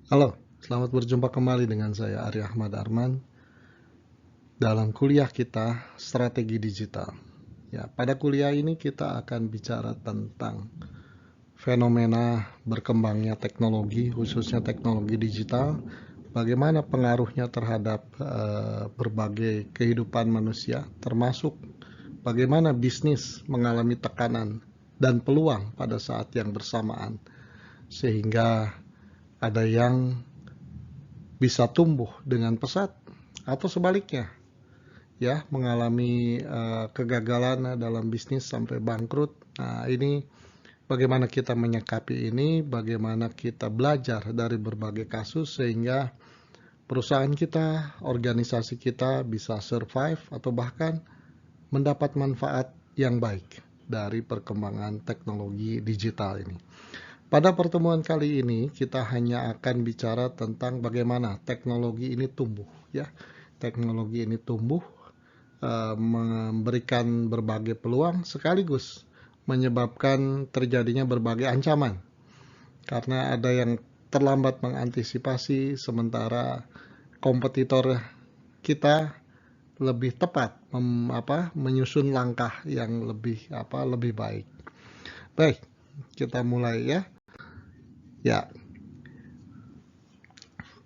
Halo, selamat berjumpa kembali dengan saya Arya Ahmad Arman dalam kuliah kita Strategi Digital. Ya, pada kuliah ini kita akan bicara tentang fenomena berkembangnya teknologi, khususnya teknologi digital, bagaimana pengaruhnya terhadap berbagai kehidupan manusia, termasuk bagaimana bisnis mengalami tekanan dan peluang pada saat yang bersamaan, sehingga ada yang bisa tumbuh dengan pesat atau sebaliknya ya mengalami kegagalan dalam bisnis sampai bangkrut. Nah, ini bagaimana kita menyikapi ini, bagaimana kita belajar dari berbagai kasus sehingga perusahaan kita, organisasi kita bisa survive atau bahkan mendapat manfaat yang baik dari perkembangan teknologi digital ini. Pada pertemuan kali ini kita hanya akan bicara tentang bagaimana teknologi ini tumbuh ya. Teknologi ini tumbuh memberikan berbagai peluang sekaligus menyebabkan terjadinya berbagai ancaman karena ada yang terlambat mengantisipasi sementara kompetitor kita lebih tepat menyusun langkah yang lebih baik. Baik, kita mulai ya. Ya,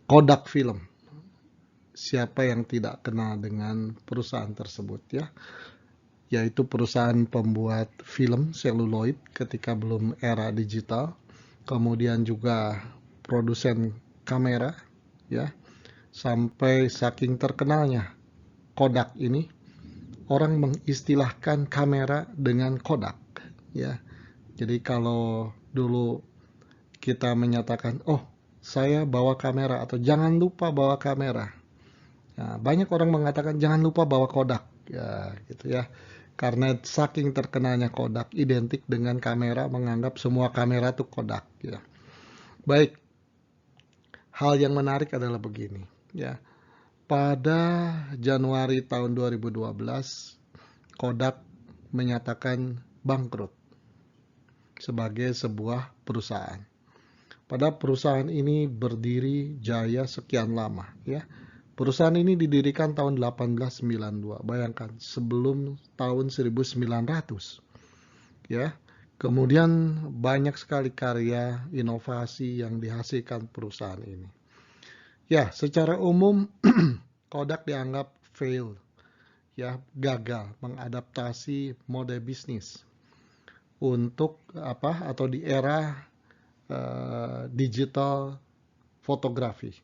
Kodak Film. Siapa yang tidak kenal dengan perusahaan tersebut ya? Yaitu perusahaan pembuat film seluloid ketika belum era digital, kemudian juga produsen kamera ya, sampai saking terkenalnya Kodak ini, orang mengistilahkan kamera dengan Kodak ya. Jadi kalau dulu kita menyatakan, oh saya bawa kamera atau jangan lupa bawa kamera. Nah, banyak orang mengatakan jangan lupa bawa Kodak ya gitu ya. Karena saking terkenalnya Kodak identik dengan kamera, menganggap semua kamera tuh Kodak ya. Baik, hal yang menarik adalah begini ya. Pada Januari tahun 2012, Kodak menyatakan bangkrut sebagai sebuah perusahaan. Pada perusahaan ini berdiri jaya sekian lama ya. Perusahaan ini didirikan tahun 1892. Bayangkan, sebelum tahun 1900 ya. Kemudian banyak sekali karya inovasi yang dihasilkan perusahaan ini. Ya, secara umum Kodak dianggap fail ya, gagal mengadaptasi mode bisnis untuk atau di era digital fotografi.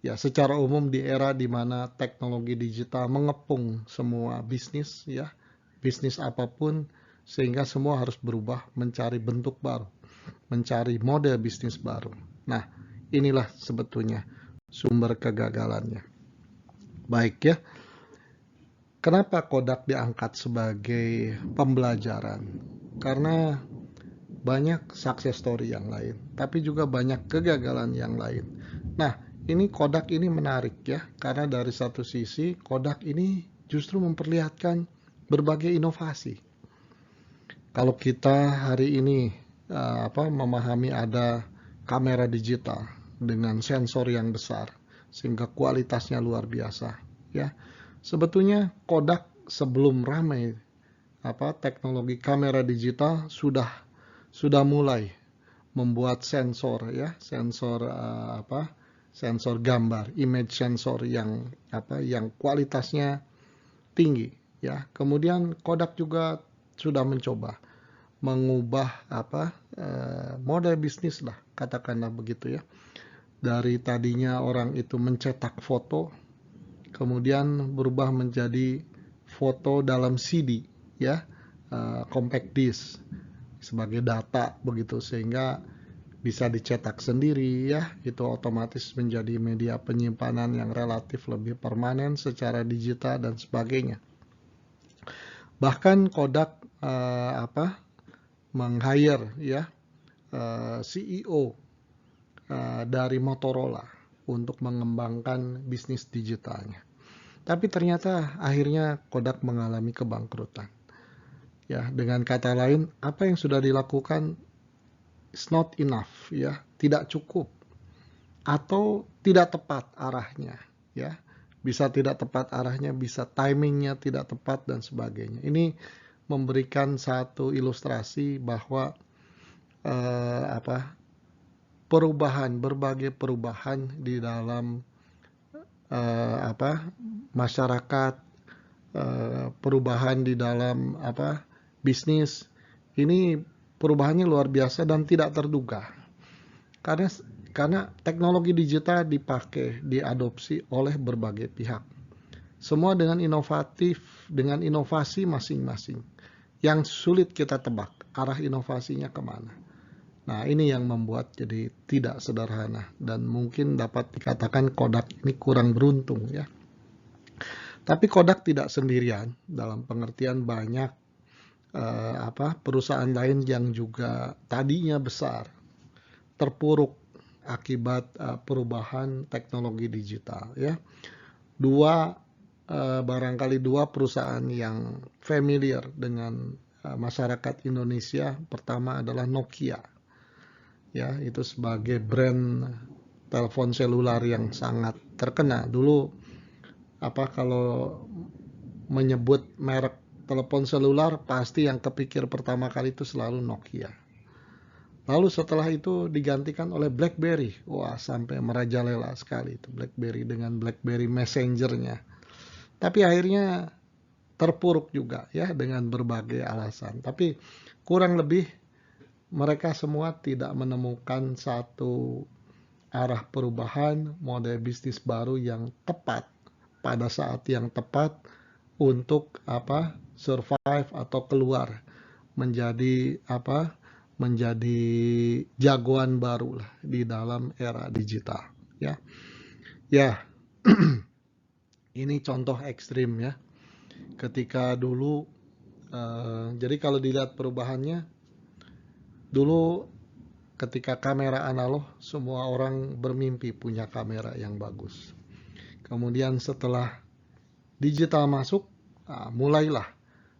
Ya, secara umum di era di mana teknologi digital mengepung semua bisnis ya, bisnis apapun, sehingga semua harus berubah mencari bentuk baru, mencari model bisnis baru. Nah, inilah sebetulnya sumber kegagalannya. Baik ya, kenapa Kodak diangkat sebagai pembelajaran? Karena banyak success story yang lain, tapi juga banyak kegagalan yang lain. Nah, ini Kodak ini menarik ya, karena dari satu sisi Kodak ini justru memperlihatkan berbagai inovasi. Kalau kita hari ini memahami ada kamera digital dengan sensor yang besar sehingga kualitasnya luar biasa ya. Sebetulnya Kodak sebelum ramai teknologi kamera digital sudah mulai membuat sensor ya, sensor gambar, image sensor yang kualitasnya tinggi ya. Kemudian Kodak juga sudah mencoba mengubah model bisnis lah, katakanlah begitu ya. Dari tadinya orang itu mencetak foto, kemudian berubah menjadi foto dalam CD ya, compact disc sebagai data begitu, sehingga bisa dicetak sendiri ya, itu otomatis menjadi media penyimpanan yang relatif lebih permanen secara digital dan sebagainya. Bahkan Kodak meng-hire ya CEO dari Motorola untuk mengembangkan bisnis digitalnya. Tapi ternyata akhirnya Kodak mengalami kebangkrutan. Ya, dengan kata lain, apa yang sudah dilakukan is not enough ya, tidak cukup atau tidak tepat arahnya, ya. Bisa tidak tepat arahnya, bisa timingnya tidak tepat dan sebagainya. Ini memberikan satu ilustrasi bahwa berbagai perubahan di dalam masyarakat, perubahan di dalam bisnis. Ini perubahannya luar biasa dan tidak terduga. Karena teknologi digital dipakai, diadopsi oleh berbagai pihak. Semua dengan inovatif, dengan inovasi masing-masing. Yang sulit kita tebak arah inovasinya kemana. Nah, ini yang membuat jadi tidak sederhana dan mungkin dapat dikatakan Kodak ini kurang beruntung, ya. Tapi Kodak tidak sendirian, dalam pengertian banyak perusahaan lain yang juga tadinya besar terpuruk akibat perubahan teknologi digital, ya. Barangkali dua perusahaan yang familiar dengan masyarakat Indonesia. Pertama adalah Nokia, ya, itu sebagai brand telepon seluler yang sangat terkenal. Dulu kalau menyebut merek telepon seluler, pasti yang kepikir pertama kali itu selalu Nokia. Lalu setelah itu digantikan oleh BlackBerry. Wah, sampai merajalela sekali itu BlackBerry dengan BlackBerry Messenger-nya. Tapi akhirnya terpuruk juga, ya, dengan berbagai alasan. Tapi kurang lebih mereka semua tidak menemukan satu arah perubahan model bisnis baru yang tepat pada saat yang tepat untuk survive atau keluar menjadi jagoan baru lah di dalam era digital, ya. Ya. Ini contoh ekstrim, ya. Ketika dulu jadi kalau dilihat perubahannya, dulu ketika kamera analog, semua orang bermimpi punya kamera yang bagus. Kemudian setelah digital masuk, mulailah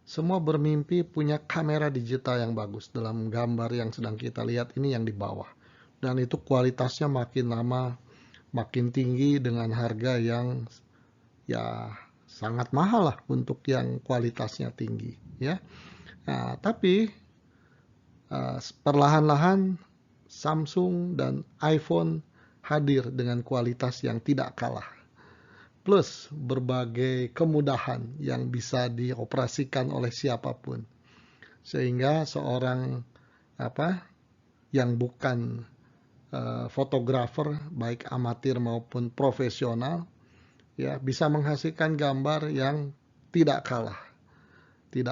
semua bermimpi punya kamera digital yang bagus. Dalam gambar yang sedang kita lihat ini yang di bawah. Dan itu kualitasnya makin lama makin tinggi dengan harga yang ya sangat mahal lah untuk yang kualitasnya tinggi, ya. Nah, tapi perlahan-lahan Samsung dan iPhone hadir dengan kualitas yang tidak kalah. Plus berbagai kemudahan yang bisa dioperasikan oleh siapapun. Sehingga seorang yang bukan fotografer, baik amatir maupun profesional, ya, bisa menghasilkan gambar yang tidak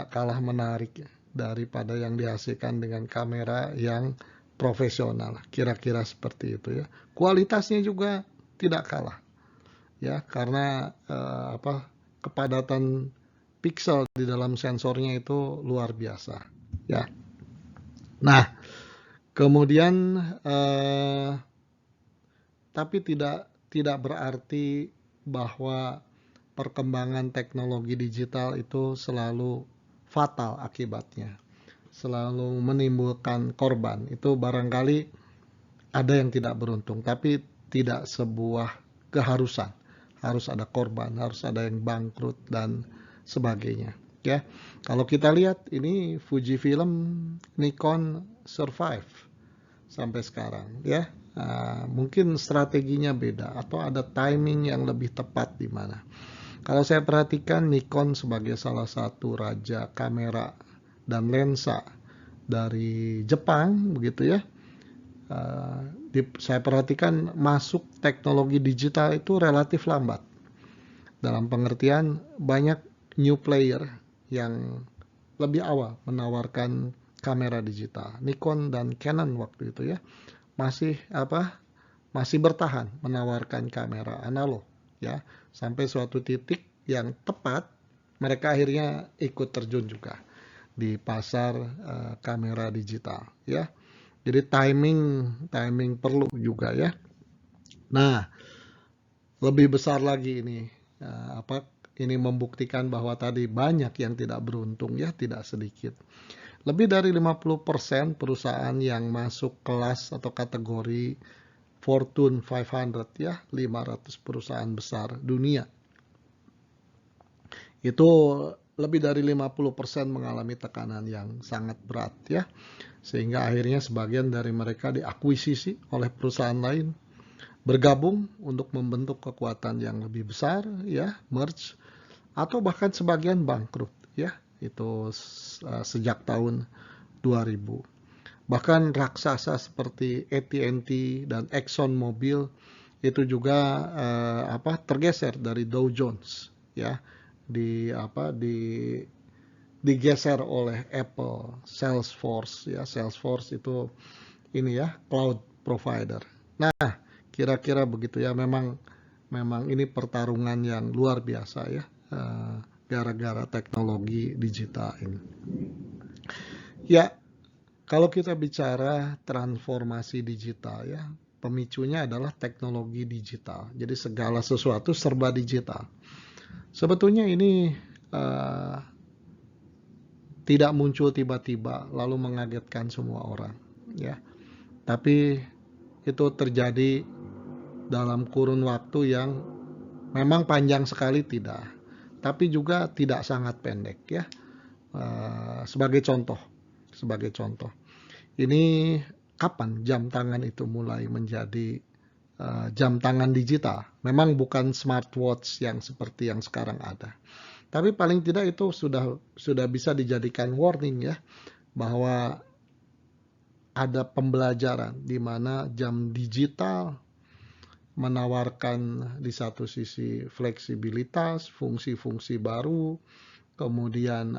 kalah menarik daripada yang dihasilkan dengan kamera yang profesional. Kira-kira seperti itu, ya. Kualitasnya juga tidak kalah, ya, karena kepadatan pixel di dalam sensornya itu luar biasa, ya. Nah, kemudian tapi tidak berarti bahwa perkembangan teknologi digital itu selalu fatal akibatnya, selalu menimbulkan korban. Itu barangkali ada yang tidak beruntung, tapi tidak sebuah keharusan. Harus ada korban, harus ada yang bangkrut dan sebagainya, ya. Kalau kita lihat ini Fujifilm, Nikon survive sampai sekarang, ya. Mungkin strateginya beda atau ada timing yang lebih tepat di mana. Kalau saya perhatikan Nikon sebagai salah satu raja kamera dan lensa dari Jepang, begitu, ya. Saya perhatikan masuk teknologi digital itu relatif lambat. Dalam pengertian banyak new player yang lebih awal menawarkan kamera digital. Nikon dan Canon waktu itu, ya, masih bertahan menawarkan kamera analog, ya, sampai suatu titik yang tepat mereka akhirnya ikut terjun juga di pasar kamera digital, ya. Jadi timing perlu juga, ya. Nah, lebih besar lagi ini ini membuktikan bahwa tadi banyak yang tidak beruntung, ya, tidak sedikit. Lebih dari 50% perusahaan yang masuk kelas atau kategori Fortune 500 ya, 500 perusahaan besar dunia. Itu lebih dari 50% mengalami tekanan yang sangat berat ya. Sehingga akhirnya sebagian dari mereka diakuisisi oleh perusahaan lain, bergabung untuk membentuk kekuatan yang lebih besar ya, merge, atau bahkan sebagian bangkrut ya. Itu sejak tahun 2000. Bahkan raksasa seperti AT&T dan Exxon Mobil itu juga tergeser dari Dow Jones ya, digeser oleh Apple, Salesforce ya. Salesforce itu ini ya, cloud provider. Nah, kira-kira begitu ya. Memang ini pertarungan yang luar biasa ya, gara-gara teknologi digital ini. Ya, kalau kita bicara transformasi digital ya, pemicunya adalah teknologi digital. Jadi segala sesuatu serba digital. Sebetulnya ini tidak muncul tiba-tiba lalu mengagetkan semua orang ya. Tapi itu terjadi dalam kurun waktu yang memang panjang sekali tidak, tapi juga tidak sangat pendek ya. Sebagai contoh, ini kapan jam tangan itu mulai menjadi jam tangan digital? Memang bukan smartwatch yang seperti yang sekarang ada, tapi paling tidak itu sudah bisa dijadikan warning ya, bahwa ada pembelajaran di mana jam digital menawarkan di satu sisi fleksibilitas, fungsi-fungsi baru, kemudian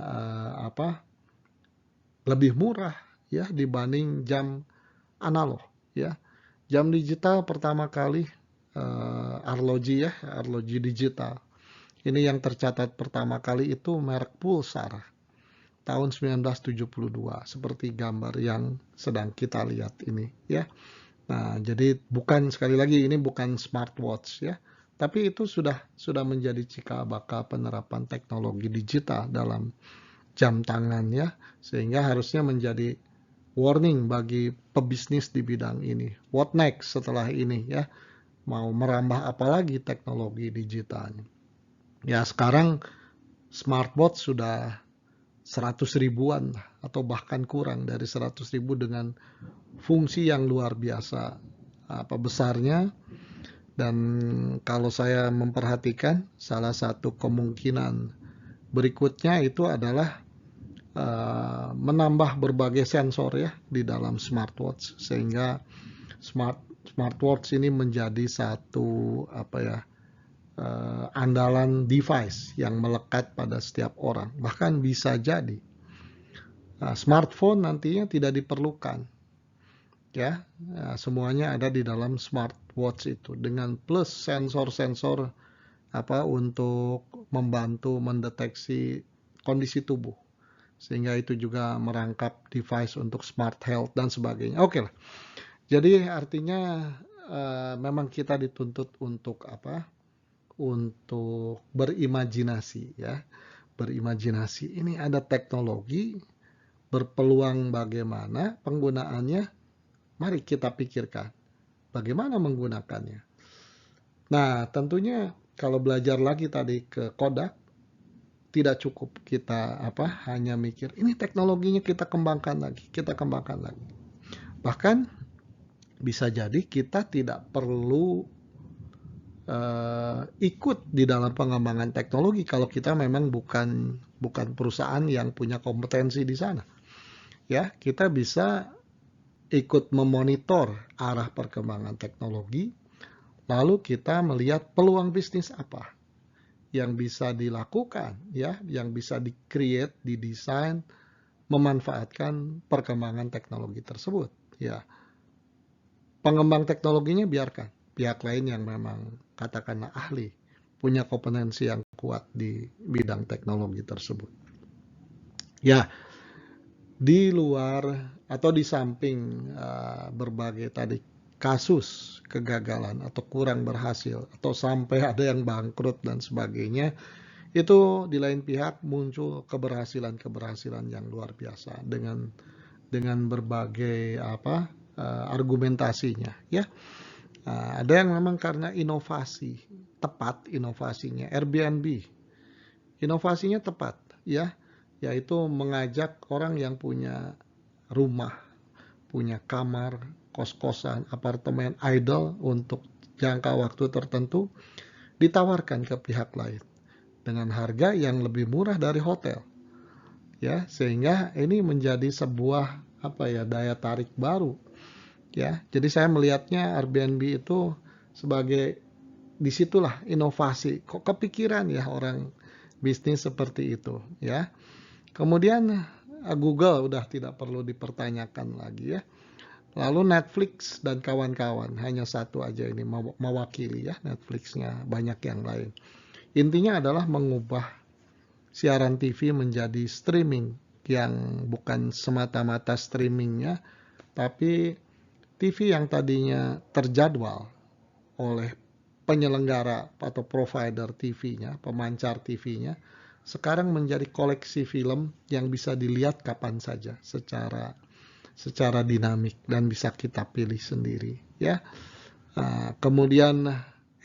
lebih murah ya dibanding jam analog ya. Jam digital pertama kali arloji digital. Ini yang tercatat pertama kali itu merek Pulsar tahun 1972, seperti gambar yang sedang kita lihat ini ya. Nah, jadi sekali lagi ini bukan smartwatch ya, tapi itu sudah menjadi cikal bakal penerapan teknologi digital dalam jam tangan ya, sehingga harusnya menjadi warning bagi pebisnis di bidang ini. What next setelah ini ya? Mau merambah apa lagi teknologi digitalnya? Ya, sekarang smartwatch sudah 100 ribuan atau bahkan kurang dari 100 ribu dengan fungsi yang luar biasa besarnya. Dan kalau saya memperhatikan, salah satu kemungkinan berikutnya itu adalah menambah berbagai sensor ya di dalam smartwatch, sehingga smartwatch ini menjadi satu andalan device yang melekat pada setiap orang. Bahkan bisa jadi smartphone nantinya tidak diperlukan ya, semuanya ada di dalam smartwatch itu, dengan plus sensor-sensor untuk membantu mendeteksi kondisi tubuh, sehingga itu juga merangkap device untuk smart health dan sebagainya. Oke lah. Jadi artinya memang kita dituntut untuk untuk berimajinasi ya. Berimajinasi. Ini ada teknologi, berpeluang bagaimana penggunaannya. Mari kita pikirkan bagaimana menggunakannya. Nah, tentunya kalau belajar lagi tadi ke Kodak, tidak cukup kita hanya mikir ini teknologinya kita kembangkan lagi. Bahkan bisa jadi kita tidak perlu ikut di dalam pengembangan teknologi kalau kita memang bukan perusahaan yang punya kompetensi di sana. Ya, kita bisa ikut memonitor arah perkembangan teknologi, lalu kita melihat peluang bisnis apa yang bisa dilakukan ya, yang bisa di-create, didesain, memanfaatkan perkembangan teknologi tersebut ya. Pengembang teknologinya biarkan pihak lain yang memang katakanlah ahli, punya kompetensi yang kuat di bidang teknologi tersebut. Ya, di luar atau di samping berbagai tadi kasus kegagalan atau kurang berhasil atau sampai ada yang bangkrut dan sebagainya, itu di lain pihak muncul keberhasilan yang luar biasa dengan berbagai argumentasinya ya. Ada yang memang karena inovasi, tepat inovasinya. Airbnb, inovasinya tepat, ya, yaitu mengajak orang yang punya rumah, punya kamar, kos-kosan, apartemen idle untuk jangka waktu tertentu, ditawarkan ke pihak lain dengan harga yang lebih murah dari hotel, ya, sehingga ini menjadi sebuah daya tarik baru, ya. Jadi saya melihatnya Airbnb itu sebagai disitulah inovasi. Kok kepikiran ya orang bisnis seperti itu, ya. Kemudian Google udah tidak perlu dipertanyakan lagi, ya. Lalu Netflix dan kawan-kawan, hanya satu aja ini mewakili, ya, Netflixnya, banyak yang lain. Intinya adalah mengubah siaran TV menjadi streaming, yang bukan semata-mata streamingnya, tapi TV yang tadinya terjadwal oleh penyelenggara atau provider TV-nya, pemancar TV-nya, sekarang menjadi koleksi film yang bisa dilihat kapan saja secara dinamik dan bisa kita pilih sendiri, ya. Kemudian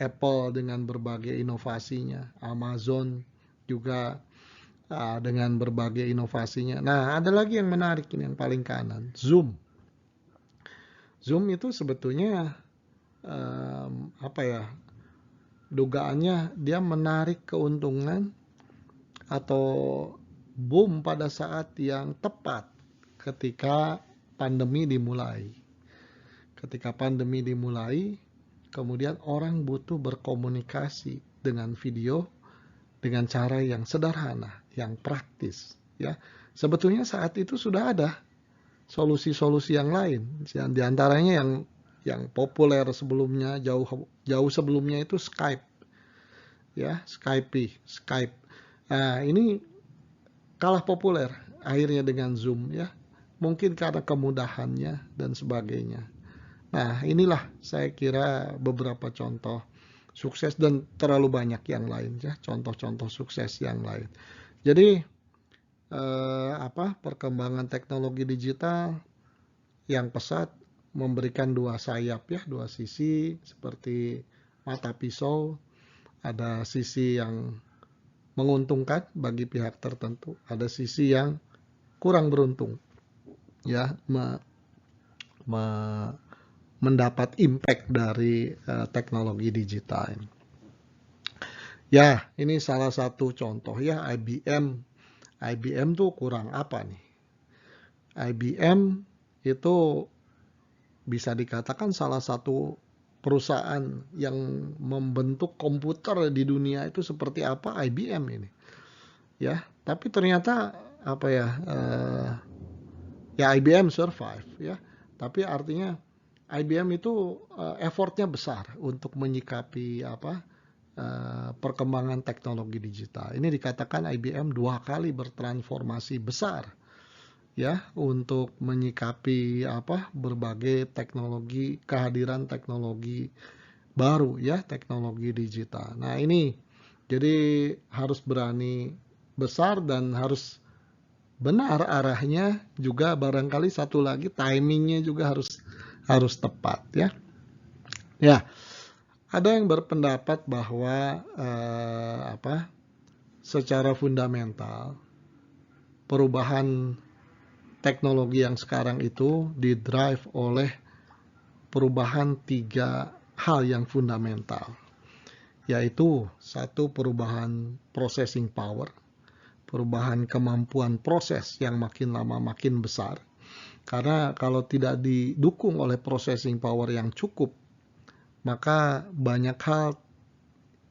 Apple dengan berbagai inovasinya, Amazon juga dengan berbagai inovasinya. Nah, ada lagi yang menarik ini yang paling kanan, Zoom. Zoom itu sebetulnya dugaannya dia menarik keuntungan atau boom pada saat yang tepat ketika pandemi dimulai. Ketika pandemi dimulai, kemudian orang butuh berkomunikasi dengan video dengan cara yang sederhana, yang praktis, ya. Sebetulnya saat itu sudah ada solusi-solusi yang lain. Di antaranya yang populer sebelumnya, jauh sebelumnya itu Skype, ya, Skype. Nah, ini kalah populer akhirnya dengan Zoom, ya. Mungkin karena kemudahannya dan sebagainya. Nah, inilah saya kira beberapa contoh sukses dan terlalu banyak yang lain, ya, contoh-contoh sukses yang lain. Jadi perkembangan teknologi digital yang pesat memberikan dua sayap, ya, dua sisi seperti mata pisau. Ada sisi yang menguntungkan bagi pihak tertentu, ada sisi yang kurang beruntung, ya, mendapat impact dari teknologi digital. Ya, ini salah satu contoh, ya, IBM. IBM tuh kurang apa nih? IBM itu bisa dikatakan salah satu perusahaan yang membentuk komputer di dunia itu seperti apa, IBM ini, ya. Tapi ternyata ya IBM survive, ya. Tapi artinya IBM itu effortnya besar untuk menyikapi perkembangan teknologi digital. Ini dikatakan IBM 2 kali bertransformasi besar, ya, untuk menyikapi berbagai teknologi, kehadiran teknologi baru, ya, teknologi digital. Nah, ini jadi harus berani besar dan harus benar arahnya, juga barangkali satu lagi timingnya juga harus tepat, ya. Ya, ada yang berpendapat bahwa secara fundamental perubahan teknologi yang sekarang itu didrive oleh perubahan 3 hal yang fundamental, yaitu satu, perubahan processing power, perubahan kemampuan proses yang makin lama makin besar. Karena kalau tidak didukung oleh processing power yang cukup, maka banyak hal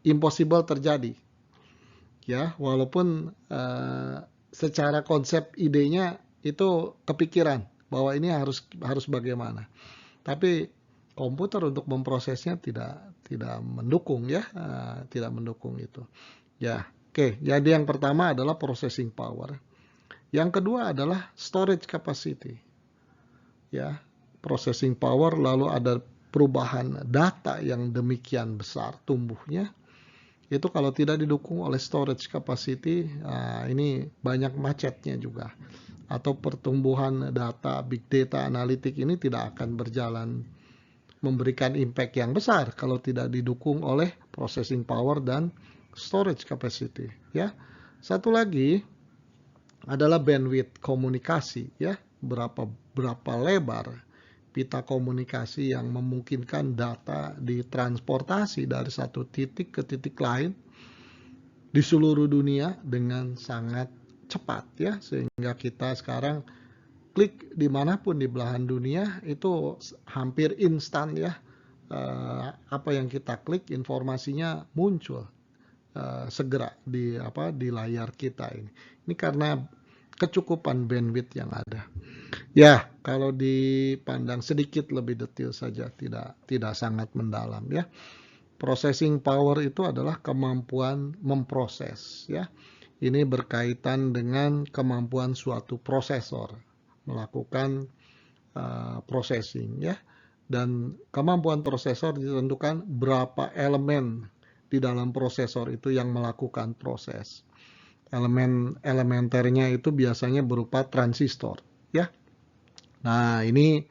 impossible terjadi, ya, walaupun secara konsep idenya itu kepikiran bahwa ini harus bagaimana, tapi komputer untuk memprosesnya tidak mendukung, ya, tidak mendukung itu, ya. Oke, jadi yang pertama adalah processing power, yang kedua adalah storage capacity, ya, processing power. Lalu ada perubahan data yang demikian besar tumbuhnya, itu kalau tidak didukung oleh storage capacity, ini banyak macetnya juga, atau pertumbuhan data, big data, analitik ini tidak akan berjalan memberikan impact yang besar kalau tidak didukung oleh processing power dan storage capacity, ya. Satu lagi adalah bandwidth komunikasi, ya. Berapa lebar pita komunikasi yang memungkinkan data ditransportasi dari satu titik ke titik lain di seluruh dunia dengan sangat cepat, ya, sehingga kita sekarang klik dimanapun di belahan dunia itu hampir instan, ya. Apa yang kita klik informasinya muncul segera di layar kita ini. Ini karena kecukupan bandwidth yang ada. Ya, kalau dipandang sedikit lebih detail saja, tidak sangat mendalam, ya. Processing power itu adalah kemampuan memproses, ya. Ini berkaitan dengan kemampuan suatu prosesor melakukan processing, ya. Dan kemampuan prosesor ditentukan berapa elemen di dalam prosesor itu yang melakukan proses. Elemen elementernya itu biasanya berupa transistor, ya. Nah, ini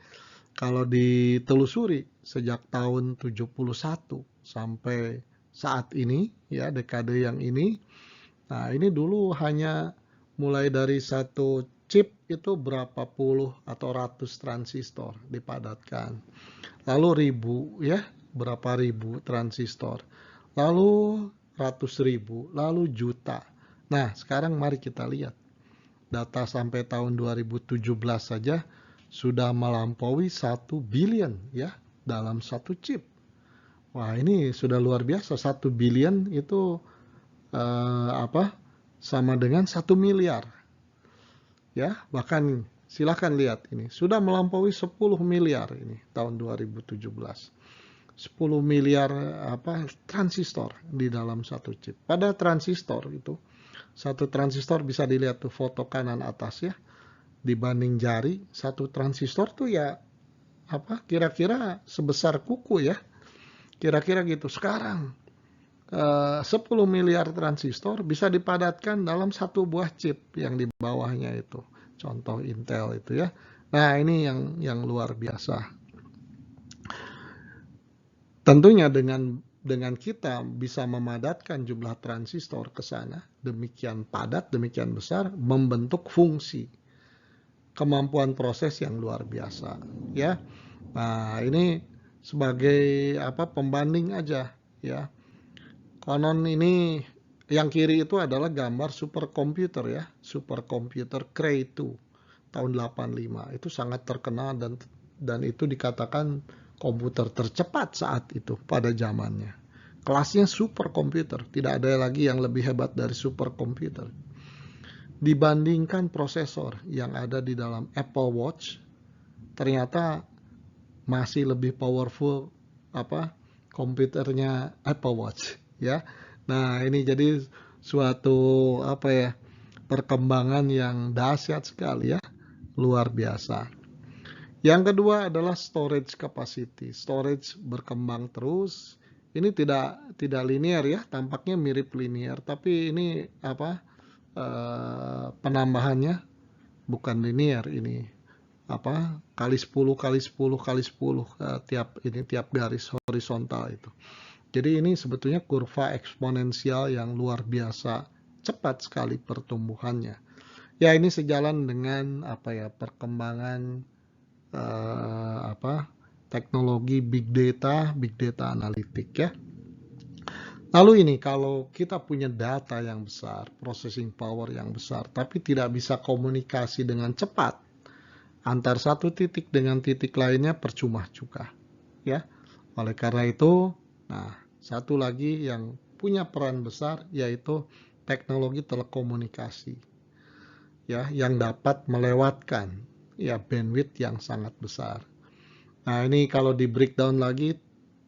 kalau ditelusuri sejak tahun 71 sampai saat ini, ya, dekade yang ini. Nah, ini dulu hanya mulai dari satu chip itu berapa puluh atau ratus transistor dipadatkan. Lalu ribu, ya, berapa ribu transistor. Lalu ratus ribu, lalu juta. Nah, sekarang mari kita lihat. Data sampai tahun 2017 saja sudah melampaui 1 billion, ya, dalam satu chip. Wah, ini sudah luar biasa. 1 billion itu sama dengan 1 miliar. Ya, bahkan silakan lihat ini. Sudah melampaui 10 miliar ini tahun 2017. 10 miliar transistor di dalam satu chip. Pada transistor itu, satu transistor bisa dilihat tuh foto kanan atas, ya. Dibanding jari, satu transistor tuh ya kira-kira sebesar kuku, ya. Kira-kira gitu. Sekarang 10 miliar transistor bisa dipadatkan dalam satu buah chip yang di bawahnya itu. Contoh Intel itu, ya. Nah, ini yang luar biasa. Tentunya dengan kita bisa memadatkan jumlah transistor ke sana, demikian padat, demikian besar, membentuk fungsi kemampuan proses yang luar biasa, ya. Nah, ini sebagai pembanding aja, ya. Konon ini yang kiri itu adalah gambar superkomputer, ya, superkomputer Cray 2 tahun 85. Itu sangat terkenal dan itu dikatakan komputer tercepat saat itu pada zamannya. Kelasnya superkomputer, tidak ada lagi yang lebih hebat dari superkomputer. Dibandingkan prosesor yang ada di dalam Apple Watch, ternyata masih lebih powerful komputernya Apple Watch, ya. Nah, ini jadi suatu perkembangan yang dahsyat sekali, ya, luar biasa. Yang kedua adalah storage capacity. Storage berkembang terus. Ini tidak linear, ya, tampaknya mirip linear, tapi ini penambahannya bukan linear, ini kali 10 kali 10 kali 10 tiap garis horizontal itu. Jadi ini sebetulnya kurva eksponensial yang luar biasa cepat sekali pertumbuhannya. Ya, ini sejalan dengan perkembangan teknologi big data analitik, ya. Lalu ini kalau kita punya data yang besar, processing power yang besar, tapi tidak bisa komunikasi dengan cepat antar satu titik dengan titik lainnya, percuma juga, ya. Oleh karena itu, nah, satu lagi yang punya peran besar yaitu teknologi telekomunikasi, ya, yang dapat melewatkan, ya, bandwidth yang sangat besar. Nah, ini kalau di breakdown lagi,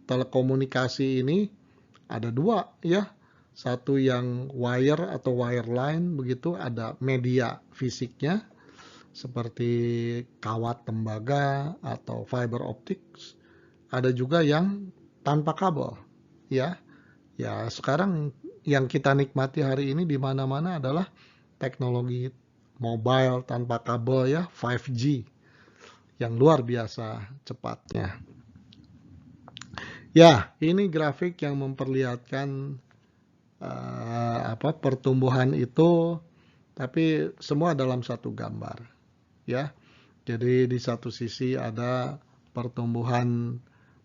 telekomunikasi ini ada dua, ya. Satu yang wire atau wireline, begitu, ada media fisiknya seperti kawat tembaga atau fiber optics. Ada juga yang tanpa kabel, ya. Ya, sekarang yang kita nikmati hari ini di mana-mana adalah teknologi mobile tanpa kabel, ya, 5G yang luar biasa cepatnya. Ya, ini grafik yang memperlihatkan pertumbuhan itu, tapi semua dalam satu gambar, ya. Jadi di satu sisi ada pertumbuhan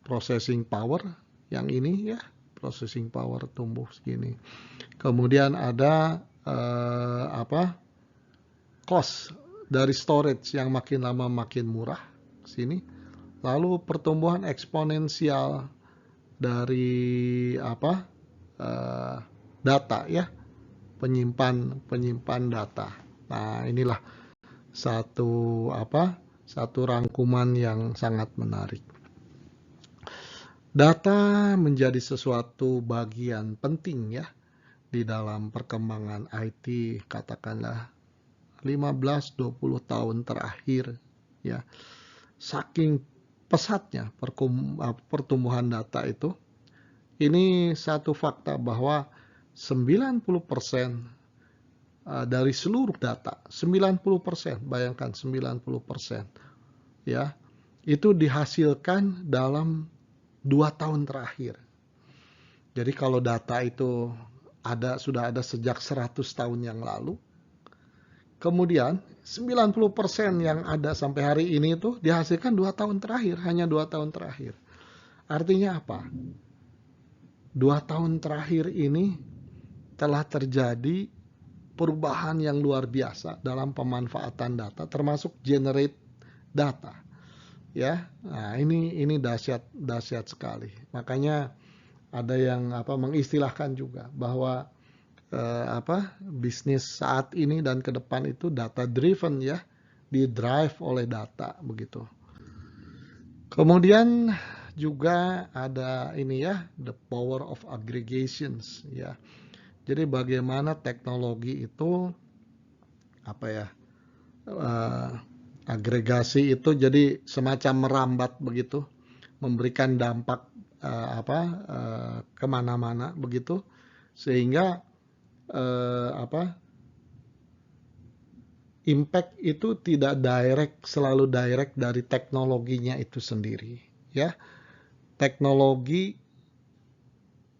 processing power yang ini ya, processing power tumbuh segini. Kemudian ada cost dari storage yang makin lama makin murah sini. Lalu pertumbuhan eksponensial dari data ya, penyimpan data. Nah, inilah satu rangkuman yang sangat menarik. Data menjadi sesuatu bagian penting ya di dalam perkembangan IT, katakanlah 15-20 tahun terakhir ya. Saking pesatnya pertumbuhan data itu, ini satu fakta bahwa 90% dari seluruh data, 90%, bayangkan 90%, ya, itu dihasilkan dalam 2 tahun terakhir. Jadi kalau data itu sudah ada sejak 100 tahun yang lalu, kemudian 90% yang ada sampai hari ini itu dihasilkan 2 tahun terakhir, hanya 2 tahun terakhir. Artinya apa? 2 tahun terakhir ini telah terjadi perubahan yang luar biasa dalam pemanfaatan data, termasuk generate data. Ya, nah ini dahsyat sekali. Makanya ada yang mengistilahkan juga bahwa bisnis saat ini dan ke depan itu data driven ya, di drive oleh data begitu. Kemudian juga ada ini ya, the power of aggregations ya. Jadi bagaimana teknologi itu agregasi itu jadi semacam merambat begitu, memberikan dampak kemana-mana begitu, sehingga impact itu tidak selalu direct dari teknologinya itu sendiri ya. Teknologi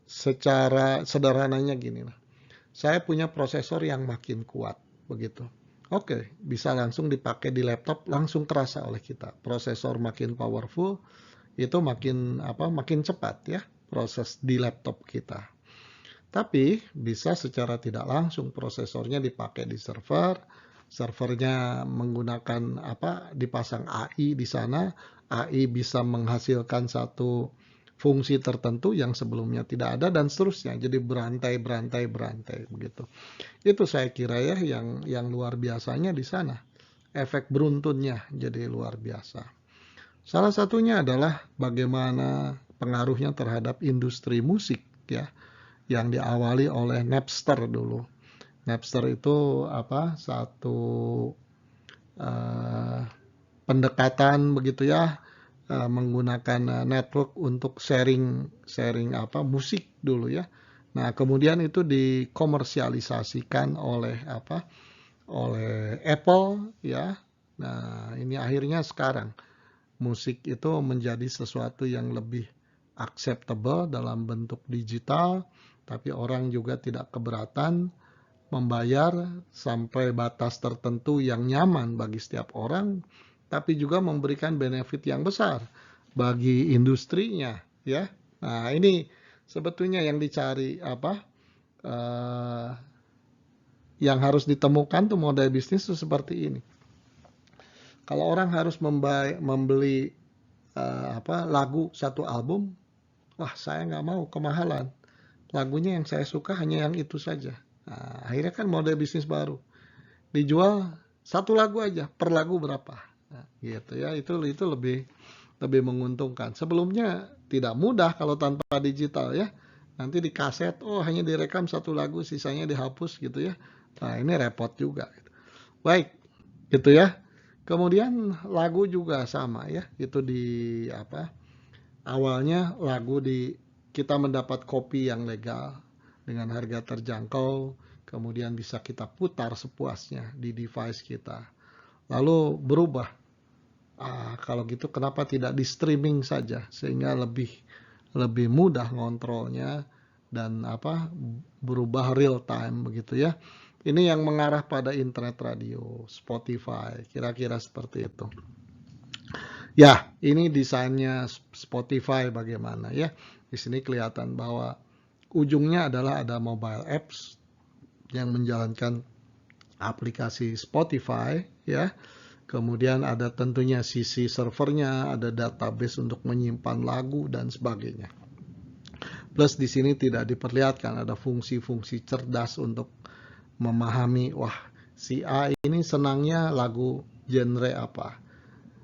secara sederhananya gini lah, saya punya prosesor yang makin kuat begitu, oke, bisa langsung dipakai di laptop, langsung terasa oleh kita. Prosesor makin powerful itu makin cepat ya proses di laptop kita. Tapi bisa secara tidak langsung prosesornya dipakai di servernya menggunakan dipasang AI di sana, AI bisa menghasilkan satu fungsi tertentu yang sebelumnya tidak ada dan seterusnya. Jadi berantai begitu. Itu saya kira ya yang luar biasanya di sana. Efek beruntunnya jadi luar biasa. Salah satunya adalah bagaimana pengaruhnya terhadap industri musik ya, yang diawali oleh Napster dulu. Napster itu satu pendekatan begitu ya, menggunakan network untuk sharing musik dulu ya. Nah, kemudian itu dikomersialisasikan oleh oleh Apple ya. Nah, ini akhirnya sekarang musik itu menjadi sesuatu yang lebih acceptable dalam bentuk digital, tapi orang juga tidak keberatan membayar sampai batas tertentu yang nyaman bagi setiap orang, tapi juga memberikan benefit yang besar bagi industrinya ya. Nah, ini sebetulnya yang dicari yang harus ditemukan tuh model bisnis tuh seperti ini. Kalau orang harus membeli lagu satu album, wah saya nggak mau, kemahalan. Lagunya yang saya suka hanya yang itu saja. Nah, akhirnya kan model bisnis baru. Dijual satu lagu aja, per lagu berapa. Nah, gitu ya, itu lebih menguntungkan. Sebelumnya tidak mudah kalau tanpa digital ya. Nanti di kaset, oh hanya direkam satu lagu, sisanya dihapus gitu ya. Nah, ini repot juga. Baik, gitu ya. Kemudian lagu juga sama ya. Itu awalnya lagu kita mendapat kopi yang legal dengan harga terjangkau, kemudian bisa kita putar sepuasnya di device kita. Lalu berubah. Kalau gitu kenapa tidak di streaming saja sehingga lebih lebih mudah ngontrolnya dan berubah real time begitu ya. Ini yang mengarah pada internet radio, Spotify, kira-kira seperti itu. Ya, ini desainnya Spotify bagaimana ya. Di sini kelihatan bahwa ujungnya adalah ada mobile apps yang menjalankan aplikasi Spotify ya. Kemudian ada tentunya sisi servernya, ada database untuk menyimpan lagu dan sebagainya. Plus di sini tidak diperlihatkan ada fungsi-fungsi cerdas untuk memahami, wah si A ini senangnya lagu genre apa,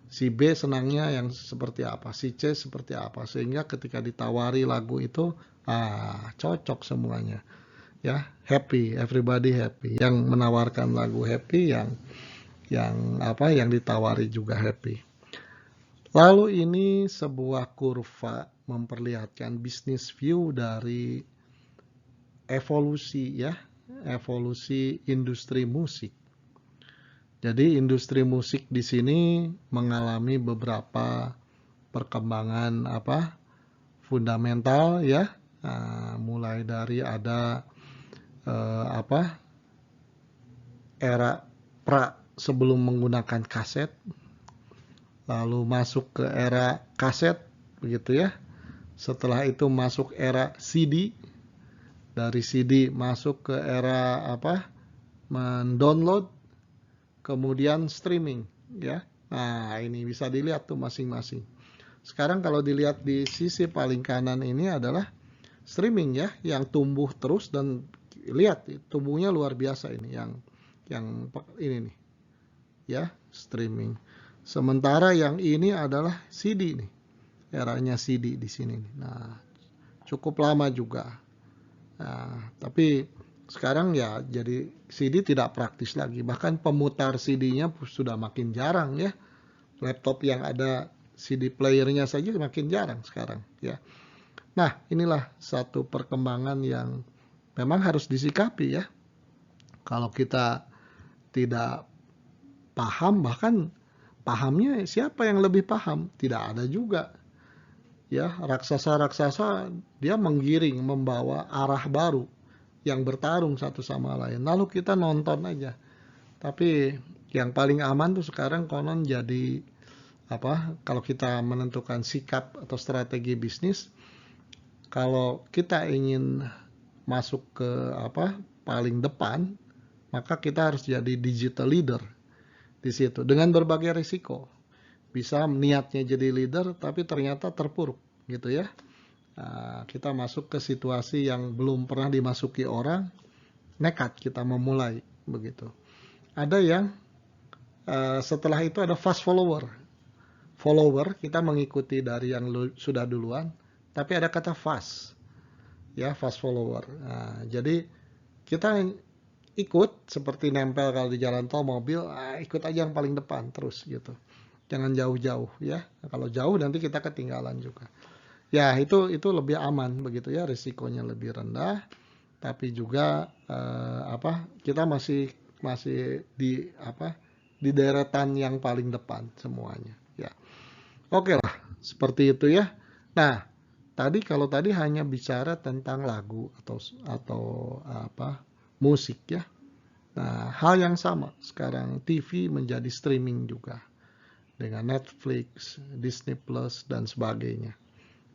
si B senangnya yang seperti apa, si C seperti apa, sehingga ketika ditawari lagu itu cocok semuanya ya, happy, everybody happy, yang menawarkan lagu happy, yang ditawari juga happy. Lalu ini sebuah kurva memperlihatkan business view dari evolusi ya, evolusi industri musik. Jadi industri musik di sini mengalami beberapa perkembangan fundamental ya. Mulai dari ada era sebelum menggunakan kaset, lalu masuk ke era kaset begitu ya. Setelah itu masuk era CD, dari CD masuk ke era mendownload, kemudian streaming ya. Nah, ini bisa dilihat tuh masing-masing. Sekarang kalau dilihat di sisi paling kanan ini adalah streaming ya, yang tumbuh terus, dan lihat tumbuhnya luar biasa ini yang ini nih ya, streaming. Sementara yang ini adalah CD nih, eranya CD di sini nih. Nah, cukup lama juga. Nah, tapi sekarang ya jadi CD tidak praktis lagi. Bahkan pemutar CD-nya sudah makin jarang ya. Laptop yang ada CD playernya saja makin jarang sekarang ya. Nah, inilah satu perkembangan yang memang harus disikapi ya. Kalau kita tidak paham, bahkan pahamnya siapa yang lebih paham? Tidak ada juga. Ya, raksasa-raksasa dia menggiring, membawa arah baru yang bertarung satu sama lain. Lalu kita nonton aja. Tapi yang paling aman tuh sekarang konon jadi kalau kita menentukan sikap atau strategi bisnis, kalau kita ingin masuk ke paling depan, maka kita harus jadi digital leader di situ dengan berbagai risiko. Bisa niatnya jadi leader tapi ternyata terpuruk gitu ya. Nah, kita masuk ke situasi yang belum pernah dimasuki orang, nekat kita memulai begitu. Ada yang setelah itu ada fast follower. Follower kita mengikuti dari yang sudah duluan, tapi ada kata fast ya, fast follower. Nah, jadi kita ikut seperti nempel kalau di jalan tol mobil, ikut aja yang paling depan terus gitu. Jangan jauh-jauh ya. Kalau jauh nanti kita ketinggalan juga. Ya, itu lebih aman begitu ya, risikonya lebih rendah, tapi juga kita masih di deretan yang paling depan semuanya ya. Oke lah, seperti itu ya. Nah, kalau tadi hanya bicara tentang lagu atau musik ya. Nah, hal yang sama sekarang TV menjadi streaming juga dengan Netflix, Disney Plus dan sebagainya.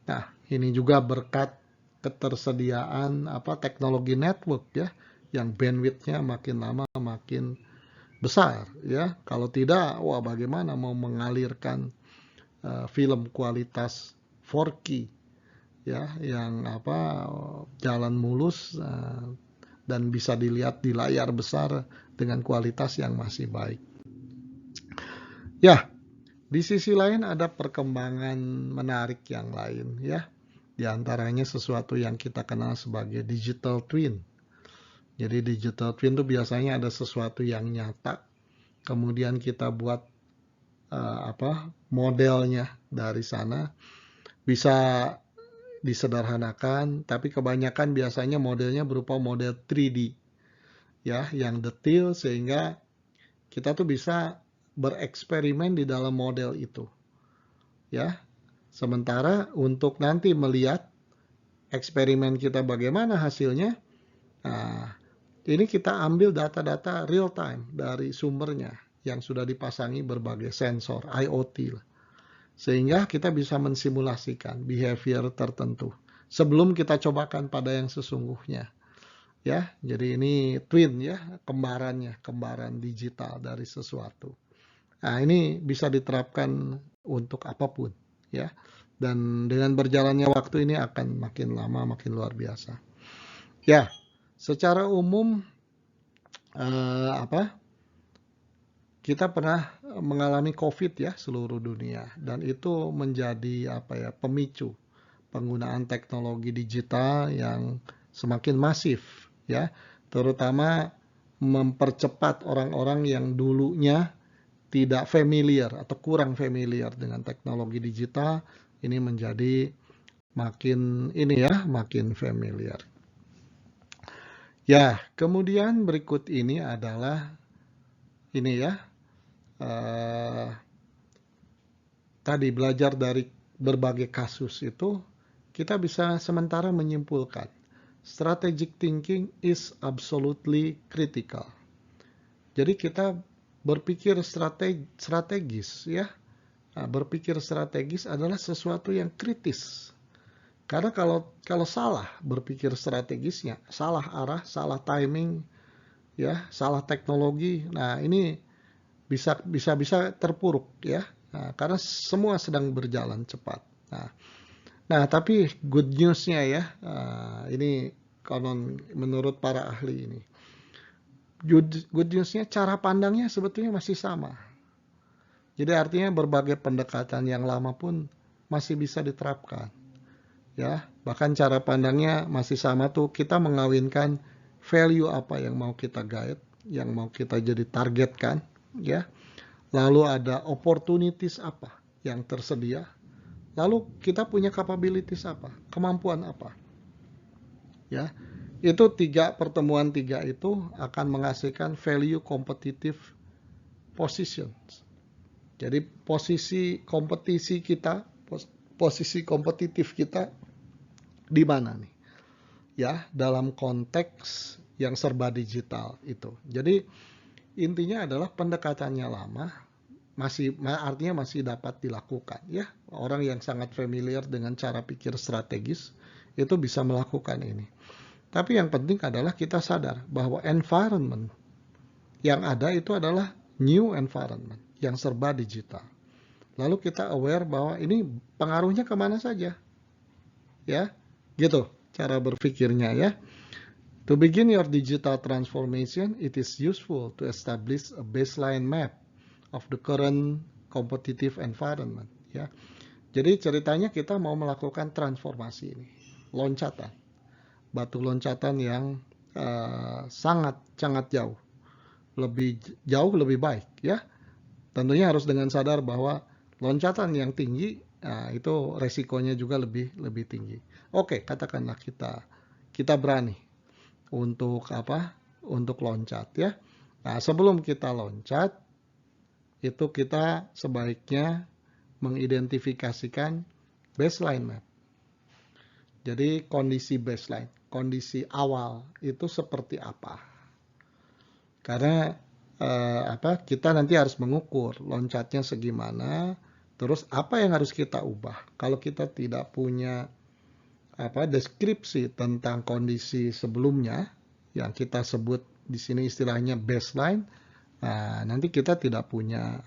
Nah, ini juga berkat ketersediaan teknologi network ya, yang bandwidth-nya makin lama makin besar ya. Kalau tidak, wah bagaimana mau mengalirkan film kualitas 4K ya, yang jalan mulus dan bisa dilihat di layar besar dengan kualitas yang masih baik. Ya, di sisi lain ada perkembangan menarik yang lain ya. Di antaranya sesuatu yang kita kenal sebagai digital twin. Jadi digital twin itu biasanya ada sesuatu yang nyata, kemudian kita buat modelnya dari sana. Bisa disederhanakan, tapi kebanyakan biasanya modelnya berupa model 3D ya, yang detail sehingga kita tuh bisa bereksperimen di dalam model itu ya. Sementara untuk nanti melihat eksperimen kita bagaimana hasilnya? Nah, ini kita ambil data-data real time dari sumbernya yang sudah dipasangi berbagai sensor IoT lah. Sehingga kita bisa mensimulasikan behavior tertentu sebelum kita cobakan pada yang sesungguhnya. Ya, jadi ini twin ya, kembaran digital dari sesuatu. Nah, ini bisa diterapkan untuk apapun ya. Dan dengan berjalannya waktu ini akan makin lama makin luar biasa. Ya, secara umum kita pernah mengalami COVID ya seluruh dunia, dan itu menjadi pemicu penggunaan teknologi digital yang semakin masif ya, terutama mempercepat orang-orang yang dulunya tidak familiar atau kurang familiar dengan teknologi digital, ini menjadi makin familiar. Ya, kemudian berikut ini adalah tadi belajar dari berbagai kasus itu, kita bisa sementara menyimpulkan strategic thinking is absolutely critical. Jadi kita berpikir strategis ya. Nah, berpikir strategis adalah sesuatu yang kritis. Karena kalau salah berpikir strategisnya, salah arah, salah timing, ya, salah teknologi, nah ini bisa terpuruk ya. Nah, karena semua sedang berjalan cepat. Nah tapi good newsnya ya, ini konon menurut para ahli ini. Good newsnya cara pandangnya sebetulnya masih sama. Jadi artinya berbagai pendekatan yang lama pun masih bisa diterapkan. Ya, bahkan cara pandangnya masih sama tuh, kita mengawinkan value apa yang mau kita guide, yang mau kita jadi targetkan, ya. Lalu ada opportunities apa yang tersedia. Lalu kita punya capabilities apa, kemampuan apa. Ya. Itu pertemuan tiga itu akan menghasilkan value competitive positions. Jadi posisi kompetitif kita di mana nih? Ya, dalam konteks yang serba digital itu. Jadi intinya adalah pendekatannya lama, artinya masih dapat dilakukan ya. Orang yang sangat familiar dengan cara pikir strategis itu bisa melakukan ini. Tapi yang penting adalah kita sadar bahwa environment yang ada itu adalah new environment yang serba digital. Lalu kita aware bahwa ini pengaruhnya kemana saja. Ya, gitu cara berpikirnya ya. To begin your digital transformation, it is useful to establish a baseline map of the current competitive environment. Ya, jadi ceritanya kita mau melakukan transformasi ini, loncatan, batu loncatan yang sangat jauh, lebih baik. Ya, tentunya harus dengan sadar bahwa loncatan yang tinggi, itu resikonya juga lebih tinggi. Oke, katakanlah kita berani untuk untuk loncat ya. Nah, sebelum kita loncat itu kita sebaiknya mengidentifikasikan baseline map. Jadi kondisi baseline, kondisi awal itu seperti apa. Karena kita nanti harus mengukur loncatnya segimana, terus apa yang harus kita ubah. Kalau kita tidak punya deskripsi tentang kondisi sebelumnya yang kita sebut di sini istilahnya baseline, nanti kita tidak punya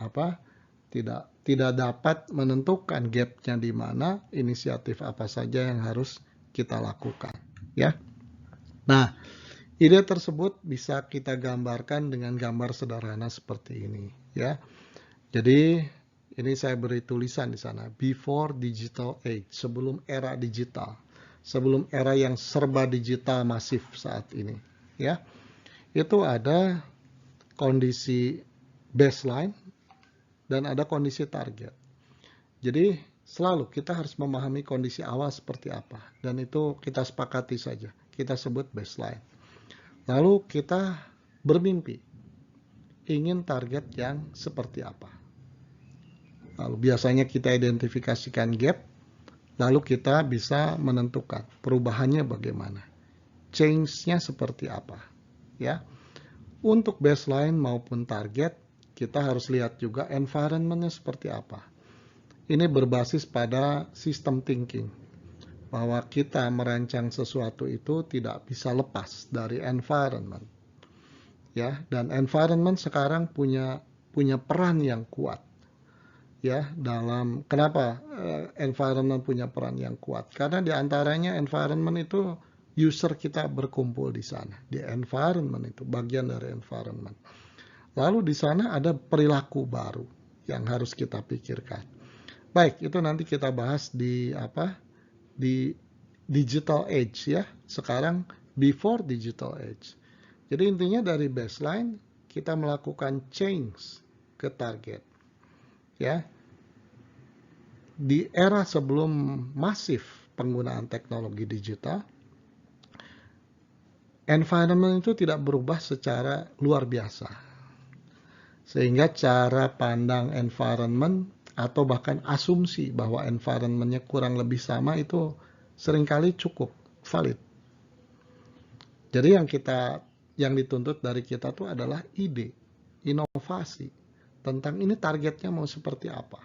tidak dapat menentukan gapnya di mana, inisiatif apa saja yang harus kita lakukan ya. Nah, ide tersebut bisa kita gambarkan dengan gambar sederhana seperti ini ya. Jadi ini saya beri tulisan di sana, before digital age, sebelum era digital, sebelum era yang serba digital masif saat ini ya. Itu ada kondisi baseline dan ada kondisi target. Jadi selalu kita harus memahami kondisi awal seperti apa, dan itu kita sepakati saja, kita sebut baseline. Lalu kita bermimpi ingin target yang seperti apa. Lalu biasanya kita identifikasikan gap, Lalu kita bisa menentukan perubahannya bagaimana. Change-nya seperti apa. Ya. Untuk baseline maupun target, kita harus lihat juga environment-nya seperti apa. Ini berbasis pada system thinking, bahwa kita merancang sesuatu itu tidak bisa lepas dari environment. Ya, dan environment sekarang punya peran yang kuat. Ya, dalam kenapa environment punya peran yang kuat? Karena diantaranya environment itu user kita berkumpul di sana, di environment itu bagian dari environment. Lalu di sana ada perilaku baru yang harus kita pikirkan. Baik, itu nanti kita bahas di di digital age ya. Sekarang before digital age. Jadi intinya dari baseline kita melakukan change ke target. Ya. Di era sebelum masif penggunaan teknologi digital, environment itu tidak berubah secara luar biasa. Sehingga cara pandang environment atau bahkan asumsi bahwa environment-nya kurang lebih sama itu seringkali cukup valid. Jadi yang dituntut dari kita tuh adalah ide, inovasi tentang ini targetnya mau seperti apa.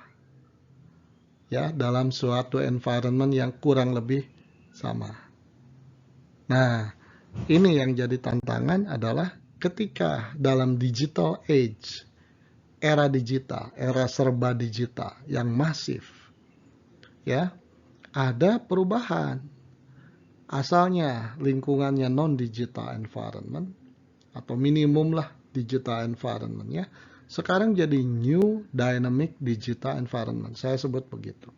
Ya, dalam suatu environment yang kurang lebih sama. Nah, ini yang jadi tantangan adalah ketika dalam digital age, era digital, era serba digital yang masif, ya, ada perubahan. Asalnya lingkungannya non-digital environment, atau minimum lah digital environment-nya, sekarang jadi new dynamic digital environment. Saya sebut begitu.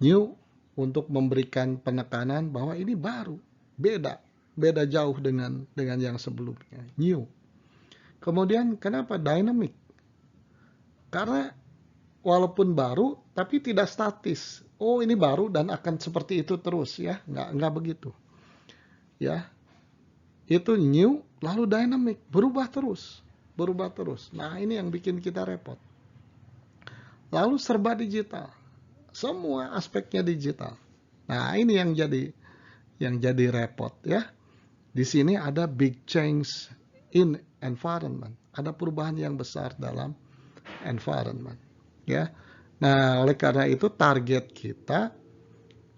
New untuk memberikan penekanan bahwa ini baru, beda jauh dengan yang sebelumnya. New. Kemudian kenapa dynamic? Karena walaupun baru, tapi tidak statis. Oh, ini baru dan akan seperti itu terus ya, nggak begitu. Ya, itu new lalu dynamic, berubah terus. Nah, ini yang bikin kita repot. Lalu serba digital, semua aspeknya digital. Nah, ini yang jadi repot ya. Di sini ada big change in environment, ada perubahan yang besar dalam environment ya. Nah, oleh karena itu target kita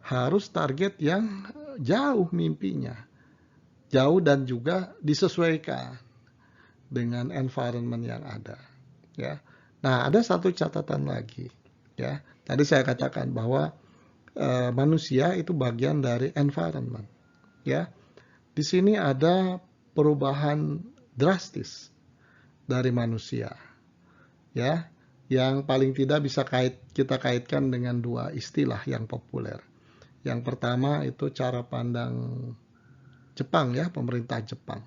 harus target yang jauh mimpinya, jauh dan juga disesuaikan dengan environment yang ada ya. Nah, ada satu catatan lagi ya. Tadi saya katakan bahwa manusia itu bagian dari environment ya. Di sini ada perubahan drastis dari manusia ya, yang paling tidak bisa kita kaitkan dengan dua istilah yang populer. Yang pertama itu cara pandang Jepang ya, pemerintah Jepang.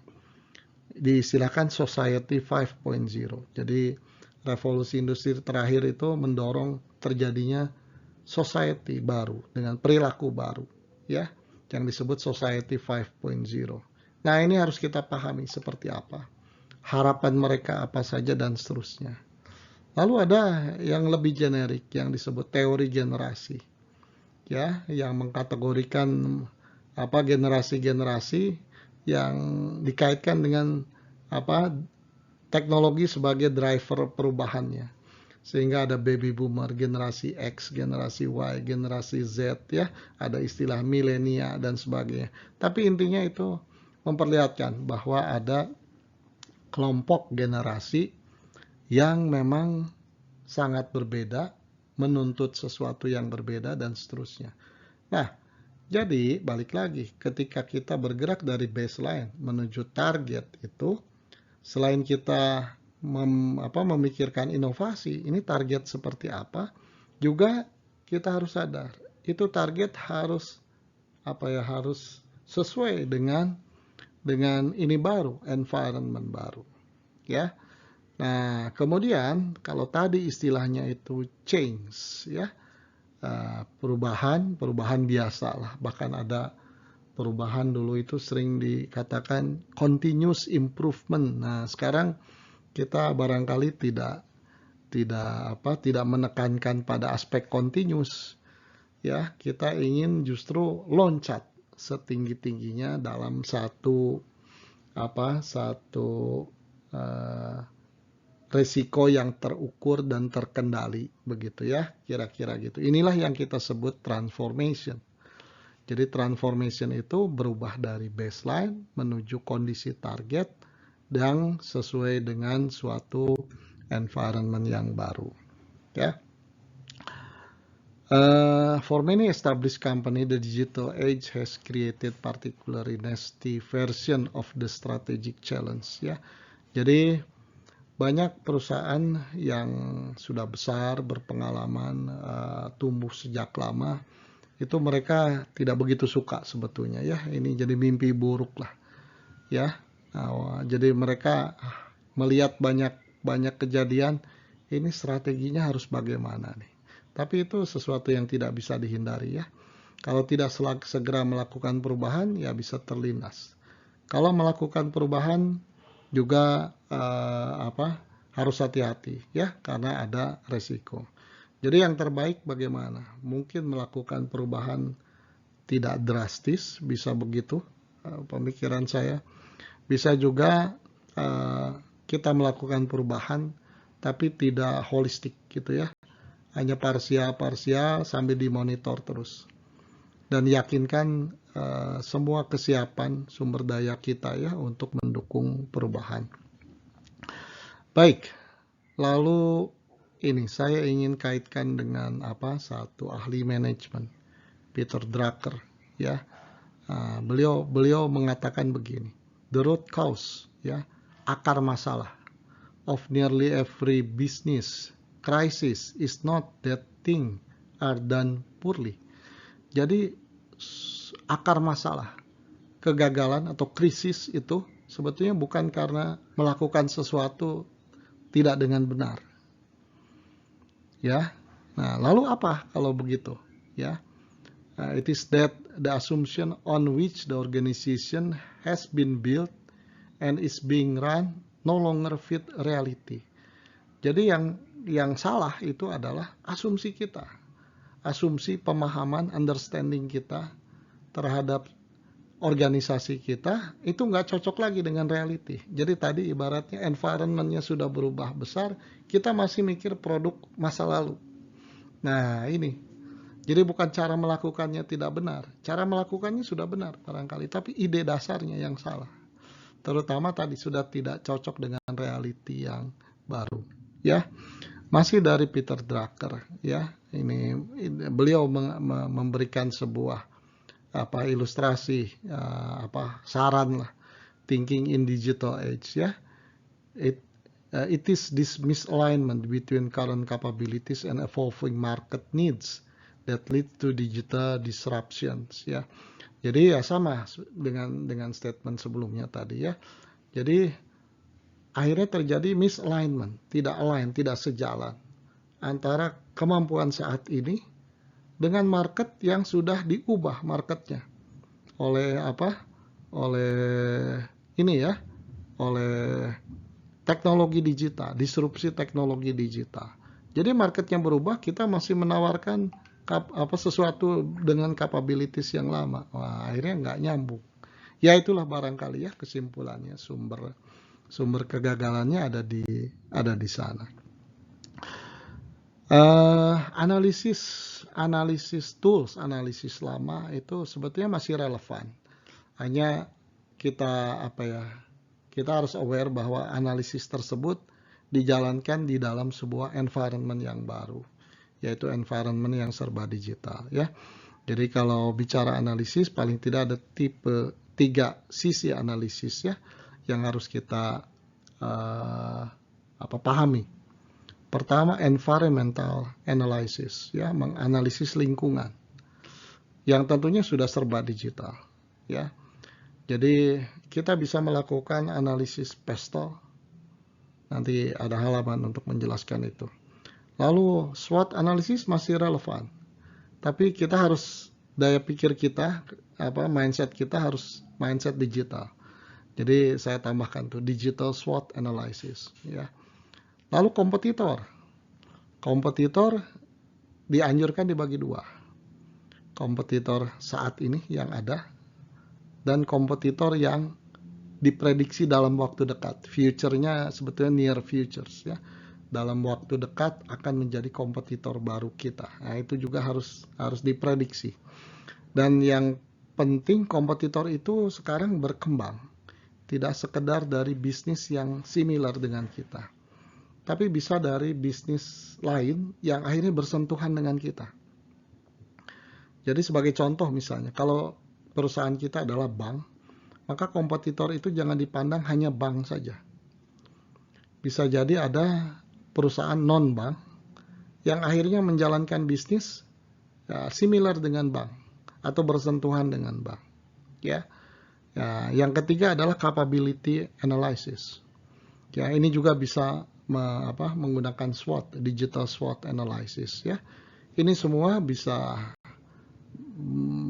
Diistilahkan Society 5.0. Jadi revolusi industri terakhir itu mendorong terjadinya society baru dengan perilaku baru ya, yang disebut Society 5.0. Nah, ini harus kita pahami seperti apa. Harapan mereka apa saja dan seterusnya. Lalu ada yang lebih generik yang disebut teori generasi. Ya, yang mengkategorikan generasi-generasi yang dikaitkan dengan teknologi sebagai driver perubahannya. Sehingga ada baby boomer, generasi X, generasi Y, generasi Z ya, ada istilah milenia dan sebagainya. Tapi intinya itu memperlihatkan bahwa ada kelompok generasi yang memang sangat berbeda, menuntut sesuatu yang berbeda, dan seterusnya. Nah, jadi balik lagi, ketika kita bergerak dari baseline menuju target itu, selain kita memikirkan inovasi, ini target seperti apa, juga kita harus sadar, itu target harus harus sesuai dengan ini baru, environment baru, ya. Nah, kemudian kalau tadi istilahnya itu change ya, perubahan biasa lah, bahkan ada perubahan dulu itu sering dikatakan continuous improvement. Nah, sekarang kita barangkali tidak menekankan pada aspek continuous ya, kita ingin justru loncat setinggi-tingginya dalam satu resiko yang terukur dan terkendali, begitu ya, kira-kira gitu. Inilah yang kita sebut transformation. Jadi transformation itu berubah dari baseline menuju kondisi target dan sesuai dengan suatu environment yang baru, ya. For many established company, the digital age has created particularly nasty version of the strategic challenge, ya. Jadi banyak perusahaan yang sudah besar, berpengalaman, tumbuh sejak lama, itu mereka tidak begitu suka sebetulnya, ya. Ini jadi mimpi buruk lah, ya. Jadi mereka melihat banyak kejadian, ini strateginya harus bagaimana nih. Tapi itu sesuatu yang tidak bisa dihindari, ya. Kalau tidak segera melakukan perubahan, ya bisa terlindas. Kalau melakukan perubahan juga harus hati-hati, ya, karena ada resiko. Jadi yang terbaik bagaimana? Mungkin melakukan perubahan tidak drastis, bisa begitu pemikiran saya. Bisa juga kita melakukan perubahan tapi tidak holistik gitu, ya. Hanya parsial sambil dimonitor terus. Dan yakinkan semua kesiapan sumber daya kita, ya, untuk mendukung perubahan. Baik, lalu ini saya ingin kaitkan dengan satu ahli manajemen, Peter Drucker, ya. Beliau mengatakan begini, the root cause, ya, akar masalah of nearly every business crisis is not that things are done poorly. Jadi akar masalah kegagalan atau krisis itu sebetulnya bukan karena melakukan sesuatu tidak dengan benar, ya. Nah, lalu apa kalau begitu, ya? It is that the assumption on which the organization has been built and is being run no longer fit reality. Jadi yang salah itu adalah asumsi kita, asumsi pemahaman, understanding kita terhadap organisasi kita itu nggak cocok lagi dengan reality. Jadi tadi ibaratnya environment-nya sudah berubah besar, kita masih mikir produk masa lalu. Nah ini, jadi bukan cara melakukannya tidak benar, cara melakukannya sudah benar barangkali, tapi ide dasarnya yang salah. Terutama tadi sudah tidak cocok dengan reality yang baru, ya. Masih dari Peter Drucker, ya. Ini beliau memberikan sebuah ilustrasi, saran lah, thinking in digital age, ya. It is this misalignment between current capabilities and evolving market needs that lead to digital disruptions, ya. Jadi ya sama dengan statement sebelumnya tadi, ya. Jadi akhirnya terjadi misalignment, tidak align, tidak sejalan antara kemampuan saat ini dengan market yang sudah diubah marketnya oleh oleh teknologi digital, disrupsi teknologi digital. Jadi marketnya berubah, kita masih menawarkan sesuatu dengan capabilities yang lama. Wah, akhirnya nggak nyambung. Ya itulah barangkali, ya, kesimpulannya, sumber kegagalannya ada di sana. Analisis tools, analisis lama itu sebetulnya masih relevan. Hanya kita harus aware bahwa analisis tersebut dijalankan di dalam sebuah environment yang baru, yaitu environment yang serba digital, ya. Jadi kalau bicara analisis, paling tidak ada 3 sisi analisis, ya, yang harus kita pahami. Pertama, environmental analysis, ya, menganalisis lingkungan yang tentunya sudah serba digital, ya. Jadi kita bisa melakukan analisis pestel, nanti ada halaman untuk menjelaskan itu. Lalu SWOT analisis masih relevan, tapi kita harus daya pikir kita, mindset kita harus mindset digital. Jadi saya tambahkan tuh digital SWOT analysis, ya. Lalu kompetitor dianjurkan dibagi 2. kompetitor saat ini yang ada, dan kompetitor yang diprediksi dalam waktu dekat. Future-nya sebetulnya near futures ya. Dalam waktu dekat akan menjadi kompetitor baru kita. Nah, itu juga harus diprediksi. Dan yang penting kompetitor itu sekarang berkembang. Tidak sekedar dari bisnis yang similar dengan kita. Tapi bisa dari bisnis lain yang akhirnya bersentuhan dengan kita. Jadi sebagai contoh misalnya, kalau perusahaan kita adalah bank, maka kompetitor itu jangan dipandang hanya bank saja. Bisa jadi ada perusahaan non-bank yang akhirnya menjalankan bisnis ya, similar dengan bank atau bersentuhan dengan bank. Ya. Ya, yang ketiga adalah capability analysis. Ya, ini juga bisa menggunakan SWOT, digital SWOT analysis. Ya, ini semua bisa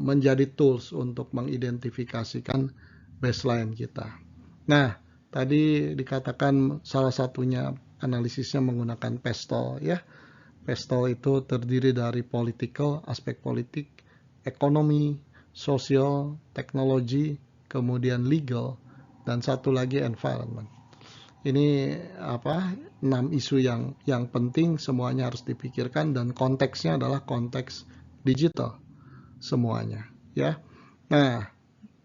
menjadi tools untuk mengidentifikasikan baseline kita. Nah, tadi dikatakan salah satunya analisisnya menggunakan PESTEL ya. PESTEL itu terdiri dari political, aspek politik, ekonomi, sosial, teknologi, kemudian legal, dan satu lagi environment. Ini 6 isu yang penting semuanya harus dipikirkan dan konteksnya adalah konteks digital semuanya ya. Nah,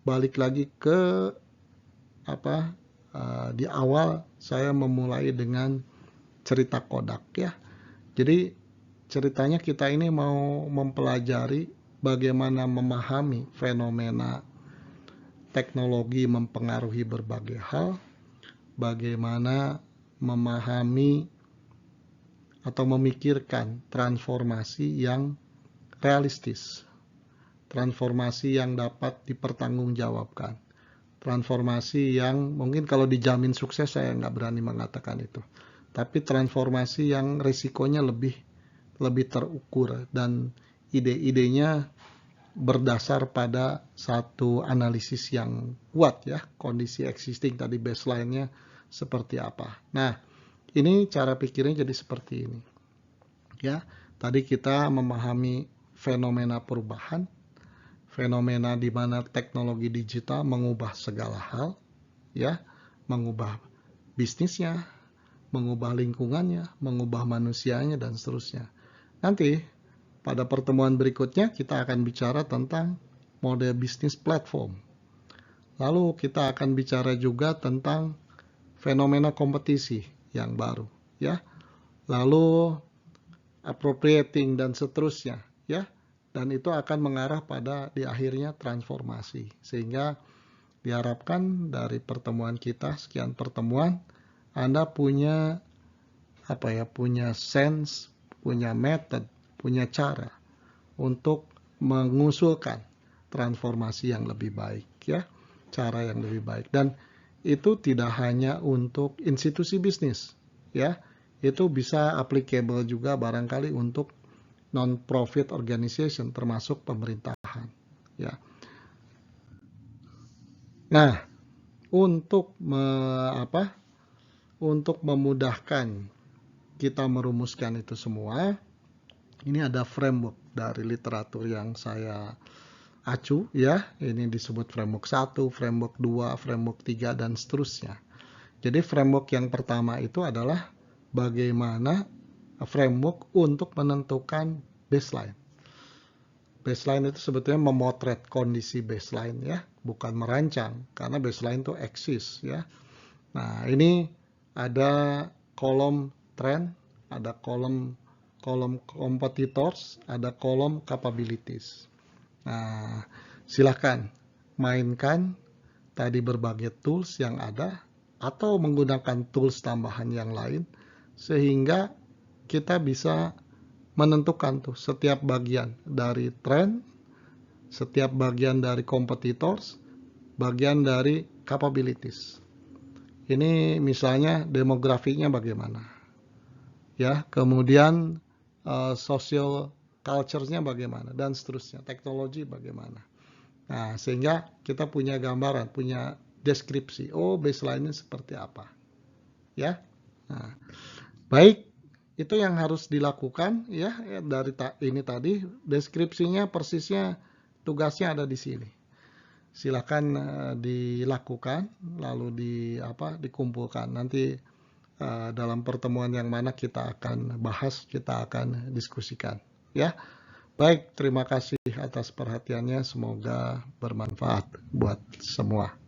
balik lagi ke di awal saya memulai dengan cerita Kodak ya. Jadi ceritanya kita ini mau mempelajari bagaimana memahami fenomena teknologi mempengaruhi berbagai hal, bagaimana memahami atau memikirkan transformasi yang realistis, transformasi yang dapat dipertanggungjawabkan, transformasi yang mungkin kalau dijamin sukses saya nggak berani mengatakan itu, tapi transformasi yang risikonya lebih terukur dan ide-idenya berdasar pada satu analisis yang kuat ya, kondisi existing tadi baseline-nya seperti apa. Nah, ini cara pikirnya jadi seperti ini. Ya, tadi kita memahami fenomena perubahan, fenomena di mana teknologi digital mengubah segala hal, ya, mengubah bisnisnya, mengubah lingkungannya, mengubah manusianya, dan seterusnya. Nanti pada pertemuan berikutnya kita akan bicara tentang model bisnis platform. Lalu kita akan bicara juga tentang fenomena kompetisi yang baru, ya. Lalu appropriating dan seterusnya, ya. Dan itu akan mengarah pada di akhirnya transformasi. Sehingga diharapkan dari pertemuan kita, sekian pertemuan, Anda punya punya sense, punya method, punya cara untuk mengusulkan transformasi yang lebih baik ya, cara yang lebih baik. Dan itu tidak hanya untuk institusi bisnis ya, itu bisa applicable juga barangkali untuk non-profit organization termasuk pemerintahan ya. Nah, untuk untuk memudahkan kita merumuskan itu semua, ini ada framework dari literatur yang saya acu ya. Ini disebut framework 1, framework 2, framework 3 dan seterusnya. Jadi framework yang pertama itu adalah bagaimana framework untuk menentukan baseline. Baseline itu sebetulnya memotret kondisi baseline ya, bukan merancang karena baseline itu eksis ya. Nah, ini ada kolom trend, ada kolom competitors, ada kolom capabilities. Nah, silakan mainkan tadi berbagai tools yang ada atau menggunakan tools tambahan yang lain sehingga kita bisa menentukan tuh setiap bagian dari trend, setiap bagian dari competitors, bagian dari capabilities. Ini misalnya demografinya bagaimana, ya, kemudian social culture-nya bagaimana, dan seterusnya, teknologi bagaimana. Nah, sehingga kita punya gambaran, punya deskripsi, oh baseline-nya seperti apa, ya. Nah, baik, Itu yang harus dilakukan ya, dari ini tadi deskripsinya persisnya, tugasnya ada di sini. Silakan dilakukan lalu dikumpulkan. Nanti dalam pertemuan yang mana kita akan bahas, kita akan diskusikan ya. Baik, terima kasih atas perhatiannya, semoga bermanfaat buat semua.